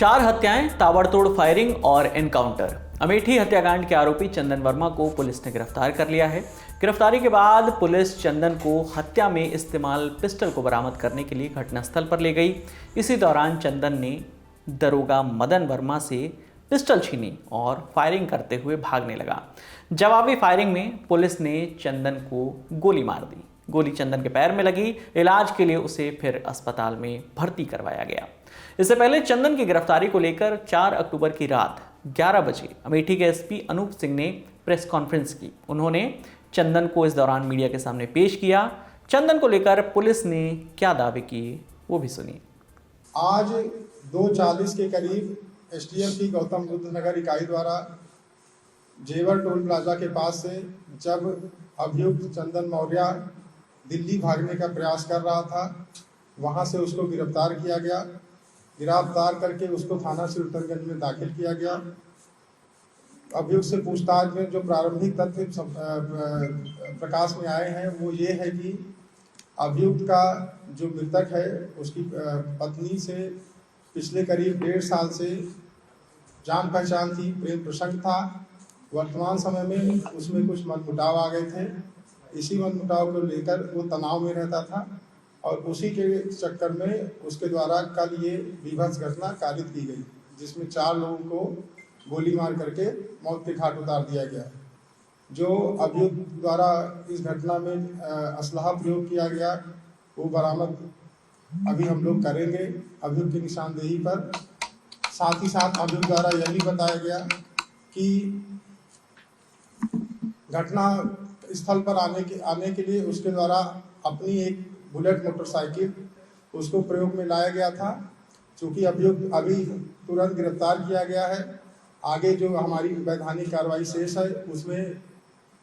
4 हत्याएं, ताबड़तोड़ फायरिंग और एनकाउंटर। अमेठी हत्याकांड के आरोपी चंदन वर्मा को पुलिस ने गिरफ्तार कर लिया है। गिरफ्तारी के बाद पुलिस चंदन को हत्या में इस्तेमाल पिस्टल को बरामद करने के लिए घटनास्थल पर ले गई। इसी दौरान चंदन ने दरोगा मदन वर्मा से पिस्टल छीनी और फायरिंग करते हुए भागने लगा। जवाबी फायरिंग में पुलिस ने चंदन को गोली मार दी। गोली चंदन के पैर में लगी। इलाज के लिए उसे फिर अस्पताल में भर्ती करवाया गया। इससे पहले चंदन की गिरफ्तारी को लेकर 4 अक्टूबर की रात 11 बजे अमेठी के एसपी अनूप सिंह ने प्रेस कॉन्फ्रेंस की। उन्होंने चंदन को इस दौरान मीडिया के सामने पेश किया। चंदन को लेकर पुलिस ने क्या दावे किए वो भी सुनिए। आज 2:40 के करीब एसटीएफ की गौतम बुद्ध नगर इकाई द्वारा जेवर टोल प्लाजा के पास से जब अभियुक्त चंदन मौर्य दिल्ली भागने का प्रयास कर रहा था, वहां से उसको गिरफ्तार किया गया। गिरफ्तार करके उसको थाना सिरतनगंज में दाखिल किया गया। अभियुक्त से पूछताछ में जो प्रारंभिक तथ्य प्रकाश में आए हैं वो ये है कि अभियुक्त का जो मृतक है उसकी पत्नी से पिछले करीब 1.5 साल से जान पहचान थी, प्रेम प्रसंग था। वर्तमान समय में उसमें कुछ मनमुटाव आ गए थे। इसी मनमुटाव को लेकर वो तनाव में रहता था और उसी के चक्कर में उसके द्वारा कल ये विभत्स घटना कारित की गई, जिसमें 4 लोगों को गोली मार करके मौत के घाट उतार दिया गया। जो अभियुक्त द्वारा इस घटना में असलहा प्रयोग किया गया वो बरामद अभी हम लोग करेंगे अभियुक्त की निशानदेही पर। साथ ही साथ अभियुक्त द्वारा यह भी बताया गया कि घटना स्थल पर आने के लिए उसके द्वारा अपनी एक बुलेट मोटरसाइकिल उसको प्रयोग में लाया गया था। चूँकि अभियुक्त अभी तुरंत गिरफ्तार किया गया है, आगे जो हमारी वैधानिक कार्रवाई शेष है उसमें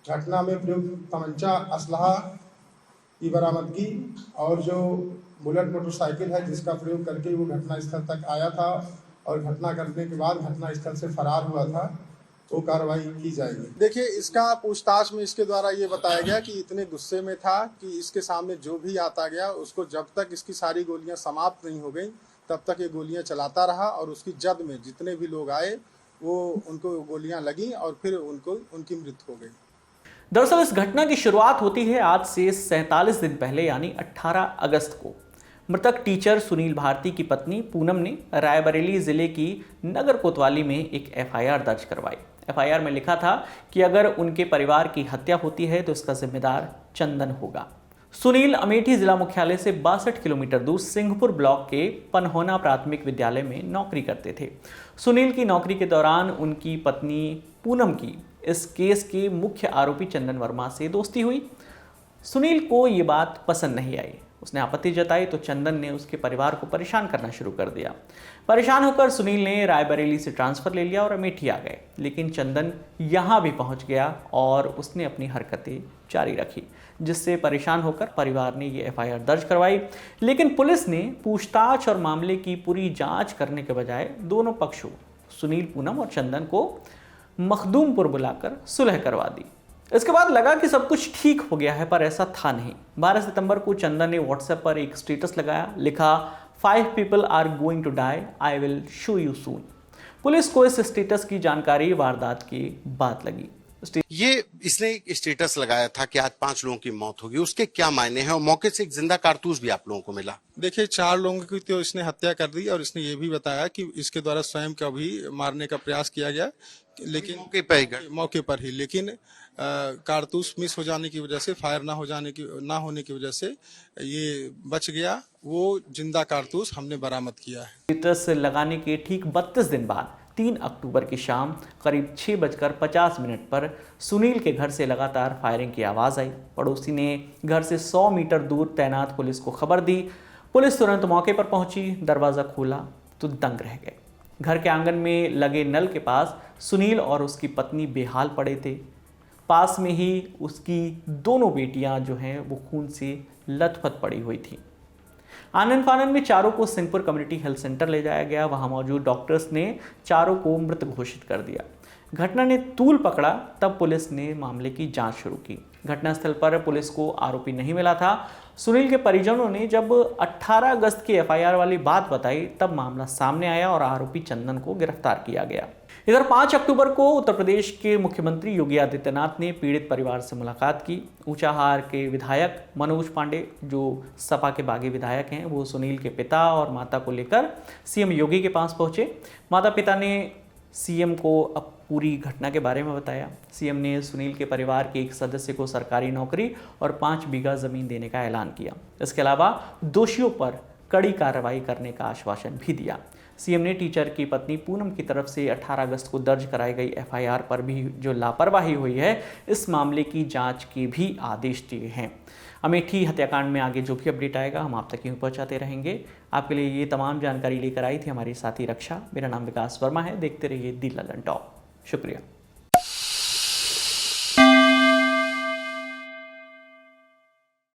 घटना में प्रयुक्त तमंचा असलहा की बरामदगी और जो बुलेट मोटरसाइकिल है जिसका प्रयोग करके वो घटना स्थल तक आया था और घटना करने के बाद घटना स्थल से फरार हुआ था, तो कार्रवाई की जाएगी। देखिए, इसका पूछताछ में इसके द्वारा ये बताया गया कि इतने गुस्से में था कि इसके सामने जो भी आता गया उसको जब तक इसकी सारी गोलियां समाप्त नहीं हो गई तब तक ये गोलियां चलाता रहा और उसकी जद में जितने भी लोग आए वो उनको गोलियां लगी और फिर उनकी मृत्यु हो गई। दरअसल इस घटना की शुरुआत होती है आज से 47 दिन पहले यानी 18 अगस्त को। मृतक टीचर सुनील भारती की पत्नी पूनम ने रायबरेली जिले की नगर कोतवाली में एक एफआईआर दर्ज करवाई। एफआईआर में लिखा था कि अगर उनके परिवार की हत्या होती है तो इसका जिम्मेदार चंदन होगा। सुनील अमेठी जिला मुख्यालय से 62 किलोमीटर दूर सिंहपुर ब्लॉक के पनहोना प्राथमिक विद्यालय में नौकरी करते थे। सुनील की नौकरी के दौरान उनकी पत्नी पूनम की इस केस के मुख्य आरोपी चंदन वर्मा से दोस्ती हुई। सुनील को ये बात पसंद नहीं आई। उसने आपत्ति जताई तो चंदन ने उसके परिवार को परेशान करना शुरू कर दिया। परेशान होकर सुनील ने रायबरेली से ट्रांसफ़र ले लिया और अमेठी आ गए। लेकिन चंदन यहाँ भी पहुँच गया और उसने अपनी हरकतें जारी रखी, जिससे परेशान होकर परिवार ने ये एफआईआर दर्ज करवाई। लेकिन पुलिस ने पूछताछ और मामले की पूरी जांच करने के बजाय दोनों पक्षों सुनील, पूनम और चंदन को मखदूमपुर बुलाकर सुलह करवा दी। इसके बाद लगा कि सब कुछ ठीक हो गया है, पर ऐसा था नहीं। 12 सितंबर को चंदन ने व्हाट्सएप पर एक स्टेटस लगाया। लिखा, 5 people are going to die, I will show you soon। Police को इस स्टेटस की जानकारी वारदात के बाद लगी। ये इसने एक स्टेटस लगाया था कि आज 5 लोगों की मौत होगी, उसके क्या मायने हैं? और मौके से एक जिंदा कारतूस भी आप लोगों को मिला। देखिए, 4 लोगों की तो इसने हत्या कर दी और इसने ये भी बताया कि इसके द्वारा स्वयं का भी मारने का प्रयास किया गया, लेकिन मौके पर ही लेकिन कारतूस मिस हो जाने की वजह से, फायर ना होने की वजह से ये बच गया। वो जिंदा कारतूस हमने बरामद किया है। स्टेटस लगाने के ठीक 32 दिन बाद 3 अक्टूबर की शाम करीब 6:50 पर सुनील के घर से लगातार फायरिंग की आवाज़ आई। पड़ोसी ने घर से 100 मीटर दूर तैनात पुलिस को खबर दी। पुलिस तुरंत मौके पर पहुंची। दरवाज़ा खोला तो दंग रह गए। घर के आंगन में लगे नल के पास सुनील और उसकी पत्नी बेहाल पड़े थे। पास में ही उसकी दोनों बेटियां जो हैं वो खून से लथपथ पड़ी हुई थी। आनन फानन में चारों को सिंहपुर कम्युनिटी हेल्थ सेंटर ले जाया गया। वहां मौजूद डॉक्टर्स ने चारों को मृत घोषित कर दिया। घटना ने तूल पकड़ा तब पुलिस ने मामले की जांच शुरू की। घटनास्थल पर पुलिस को आरोपी नहीं मिला था। सुनील के परिजनों ने जब 18 अगस्त की एफआईआर वाली बात बताई तब मामला सामने आया और आरोपी चंदन को गिरफ्तार किया गया। इधर 5 अक्टूबर को उत्तर प्रदेश के मुख्यमंत्री योगी आदित्यनाथ ने पीड़ित परिवार से मुलाकात की। ऊंचाहार के विधायक मनोज पांडे, जो सपा के बागी विधायक हैं, वो सुनील के पिता और माता को लेकर सीएम योगी के पास पहुंचे। माता पिता ने सीएम को अब पूरी घटना के बारे में बताया। सीएम ने सुनील के परिवार के एक सदस्य को सरकारी नौकरी और 5 बीघा जमीन देने का ऐलान किया। इसके अलावा दोषियों पर कड़ी कार्रवाई करने का आश्वासन भी दिया। सीएम ने टीचर की पत्नी पूनम की तरफ से 18 अगस्त को दर्ज कराई गई एफआईआर पर भी जो लापरवाही हुई है, इस मामले की जांच के भी आदेश दिए हैं। अमेठी हत्याकांड में आगे जो भी अपडेट आएगा हम आप तक यूँ पहुँचाते रहेंगे। आपके लिए ये तमाम जानकारी लेकर आई थी हमारी साथी रक्षा। मेरा नाम विकास वर्मा है। देखते रहिए दी ललन टॉप। शुक्रिया।